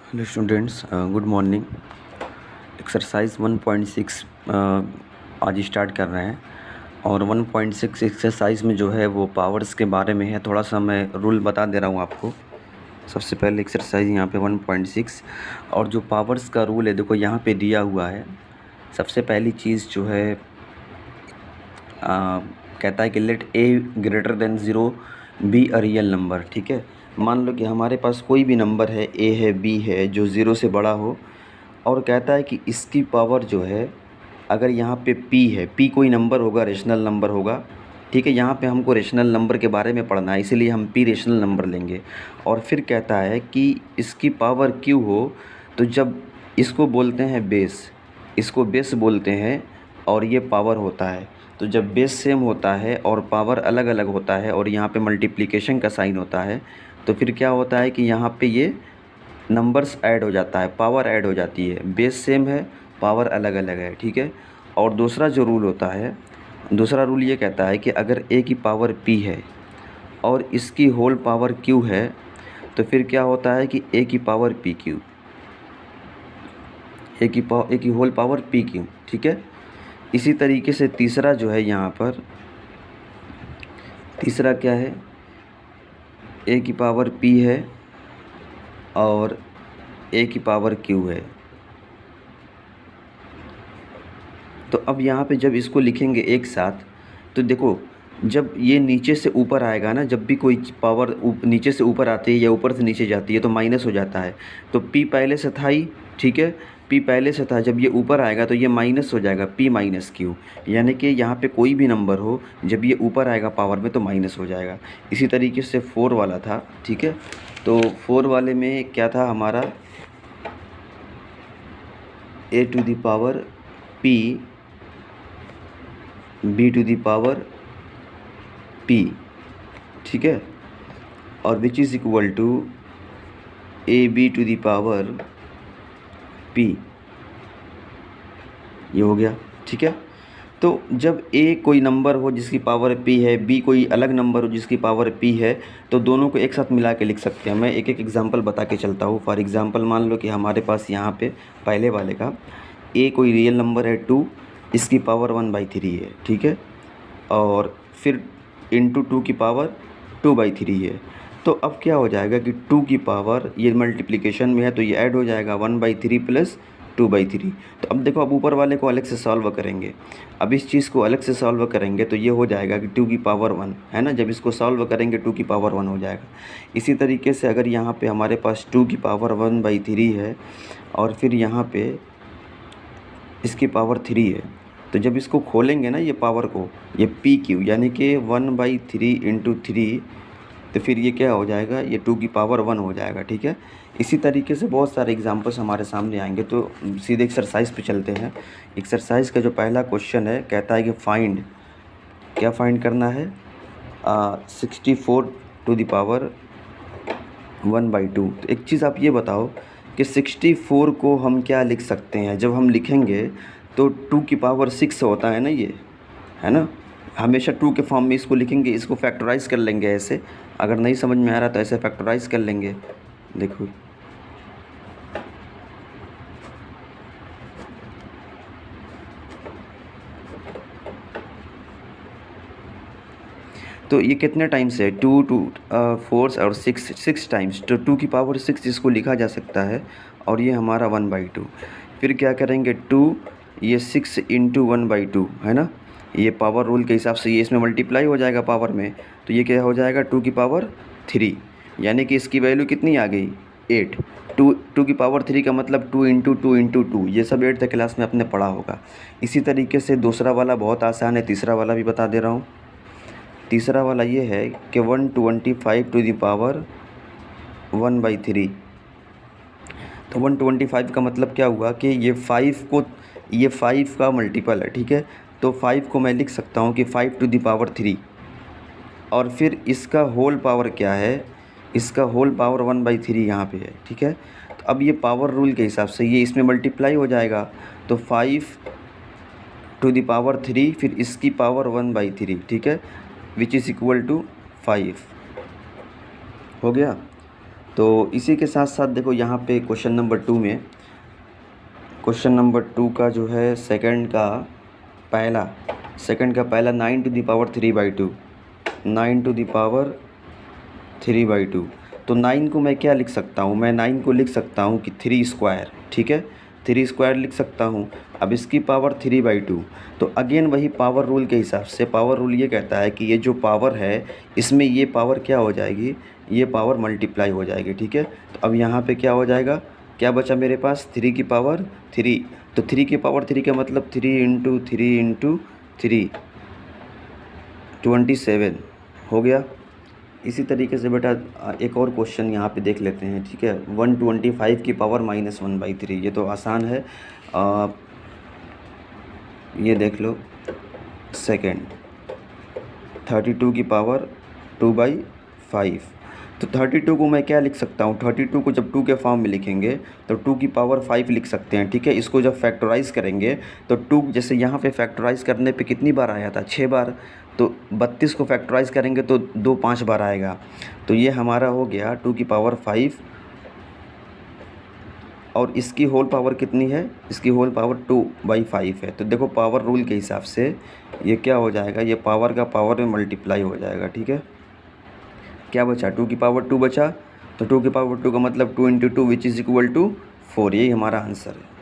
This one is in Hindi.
Hello students, good morning. Exercise 1.6 आज स्टार्ट कर रहे हैं और 1.6 एक्सरसाइज में जो है वो पावर्स के बारे में है। थोड़ा सा मैं रूल बता दे रहा हूँ आपको। सबसे पहले एक्सरसाइज यहाँ पे 1.6 और जो पावर्स का रूल है देखो यहाँ पे दिया हुआ है। सबसे पहली चीज़ जो है कहता है कि let a greater than zero b a real number. ठीक है, मान लो कि हमारे पास कोई भी नंबर है, ए है, बी है, जो ज़ीरो से बड़ा हो, और कहता है कि इसकी पावर जो है, अगर यहाँ पे पी है, पी कोई नंबर होगा, रेशनल नंबर होगा। ठीक है, यहाँ पे हमको रेशनल नंबर के बारे में पढ़ना है, इसीलिए हम पी रेशनल नंबर लेंगे। और फिर कहता है कि इसकी पावर क्यू हो, तो जब इसको बोलते हैं बेस, इसको बेस बोलते हैं और ये पावर होता है। तो जब बेस सेम होता है और पावर अलग अलग होता है और यहाँ पे मल्टीप्लिकेशन का साइन होता है, तो फिर क्या होता है कि यहाँ पे ये नंबर्स ऐड हो जाता है, पावर ऐड हो जाती है। बेस सेम है, पावर अलग अलग है। ठीक है, और दूसरा जो रूल होता है, दूसरा रूल ये कहता है कि अगर ए की पावर पी है और इसकी होल पावर क्यू है, तो फिर क्या होता है कि ए की पावर पी क्यू, ए की होल पावर पी क्यू। ठीक है, इसी तरीके से तीसरा जो है यहाँ पर, तीसरा क्या है, ए की पावर पी है और ए की पावर क्यू है। तो अब यहाँ पे जब इसको लिखेंगे एक साथ, तो देखो जब ये नीचे से ऊपर आएगा ना, जब भी कोई पावर नीचे से ऊपर आती है या ऊपर से नीचे जाती है तो माइनस हो जाता है। तो पी पहले से था ही, ठीक है, पी पहले से था, जब ये ऊपर आएगा तो ये माइनस हो जाएगा, पी माइनस क्यू। यानी कि यहाँ पे कोई भी नंबर हो, जब ये ऊपर आएगा पावर में तो माइनस हो जाएगा। इसी तरीके से 4 वाला था। ठीक है, तो 4 वाले में क्या था हमारा, a to the power p b to the power p. ठीक है, और which is equal to a b to the power p, ये हो गया। ठीक है, तो जब ए कोई नंबर हो जिसकी पावर पी है, बी कोई अलग नंबर हो जिसकी पावर पी है, तो दोनों को एक साथ मिला के लिख सकते हैं। मैं एक एक एग्जांपल बता के चलता हूँ। फॉर एग्जांपल मान लो कि हमारे पास यहाँ पे पहले वाले का ए कोई रियल नंबर है 2, इसकी पावर 1/3 है। ठीक है, और फिर इंटू 2 की पावर 2/3 है। तो अब क्या हो जाएगा कि 2 की पावर, ये मल्टीप्लिकेशन में है तो ये ऐड हो जाएगा 1/3 प्लस 2/3। तो अब देखो, अब ऊपर वाले को अलग से सॉल्व करेंगे। अब इस चीज़ को अलग से सॉल्व करेंगे तो ये हो जाएगा कि 2 की पावर 1 है ना, जब इसको सॉल्व करेंगे 2 की पावर 1 हो जाएगा। इसी तरीके से अगर यहाँ पे हमारे पास 2 की पावर 1/3 है और फिर यहाँ पे इसकी पावर 3 है, तो जब इसको खोलेंगे ना ये पावर को, ये पी क्यू, यानी कि 1/3 इंटू 3, तो फिर ये क्या हो जाएगा, ये 2 की पावर 1 हो जाएगा। ठीक है, इसी तरीके से बहुत सारे एग्जांपल्स हमारे सामने आएंगे। तो सीधे एक्सरसाइज पे चलते हैं। एक्सरसाइज का जो पहला क्वेश्चन है, कहता है कि फाइंड, क्या फाइंड करना है, 64 टू द पावर 1/2। तो एक चीज़ आप ये बताओ कि 64 को हम क्या लिख सकते हैं। जब हम लिखेंगे तो 2 की पावर 6 होता है ना, ये है ना, हमेशा 2 के फॉर्म में इसको लिखेंगे। इसको फैक्टराइज़ कर लेंगे ऐसे, अगर नहीं समझ में आ रहा तो ऐसे फैक्टराइज़ कर लेंगे। देखो तो ये कितने टाइम्स है, 2 2 4 और 6 टाइम्स, तो 2 की पावर 6 इसको लिखा जा सकता है और ये हमारा 1/2। फिर क्या करेंगे, 2 ये 6 इंटू 1/2 है ना, ये पावर रूल के हिसाब से ये इसमें मल्टीप्लाई हो जाएगा पावर में, तो ये क्या हो जाएगा 2 की पावर 3, यानी कि इसकी वैल्यू कितनी आ गई 8। 2 की पावर 3 का मतलब 2 इंटू 2 इंटू 2, ये सब 8th क्लास में आपने पढ़ा होगा। इसी तरीके से दूसरा वाला बहुत आसान है, तीसरा वाला भी बता दे रहा हूँ। तीसरा वाला ये है कि 125 टू द पावर 1/3। तो 125 का मतलब क्या हुआ कि ये 5 का मल्टीपल है। ठीक है, तो 5 को मैं लिख सकता हूँ कि 5 टू द पावर 3, और फिर इसका होल पावर क्या है, इसका होल पावर 1/3 यहाँ पे है। ठीक है, तो अब ये पावर रूल के हिसाब से ये इसमें मल्टीप्लाई हो जाएगा, तो 5 टू द पावर 3 फिर इसकी पावर 1/3। ठीक है, विच इज़ इक्वल टू 5 हो गया। तो इसी के साथ साथ देखो यहाँ पे क्वेश्चन नंबर 2 में, क्वेश्चन नंबर 2 का जो है सेकंड का पहला 9 to the power 3/2, 9 to the power 3/2। तो 9 को मैं क्या लिख सकता हूँ, मैं 9 को लिख सकता हूँ कि 3 स्क्वायर, ठीक है, 3 स्क्वायर लिख सकता हूँ। अब इसकी पावर 3/2, तो अगेन वही पावर रूल के हिसाब से, पावर रूल ये कहता है कि ये जो पावर है इसमें ये पावर क्या हो जाएगी, ये पावर मल्टीप्लाई हो जाएगी, ठीक है। तो अब यहाँ पे क्या हो जाएगा, क्या बचा मेरे पास, 3 की पावर 3, तो 3 की पावर 3 का मतलब 3 इंटू 3 इंटू 3, 27 हो गया। इसी तरीके से बेटा एक और क्वेश्चन यहाँ पे देख लेते हैं, ठीक है। 125 की पावर -1/3, ये तो आसान है। ये देख लो सेकंड, 32 की पावर 2/5। तो 32 को मैं क्या लिख सकता हूँ, 32 को जब 2 के फॉर्म में लिखेंगे तो 2 की पावर 5 लिख सकते हैं, ठीक है। इसको जब फैक्टराइज़ करेंगे तो 2, जैसे यहाँ पे फैक्टराइज़ करने पे कितनी बार आया था, 6 बार। तो 32 को फैक्टराइज़ करेंगे तो 2 5 बार आएगा। तो ये हमारा हो गया 2 की पावर 5, और इसकी होल पावर कितनी है, इसकी होल पावर 2/5 है। तो देखो पावर रूल के हिसाब से ये क्या हो जाएगा, ये पावर का पावर में मल्टीप्लाई हो जाएगा, ठीक है। क्या बचा, 2 की पावर 2 बचा, तो 2 की पावर 2 का मतलब 2 into 2 which is equal to 4, यही हमारा आंसर है।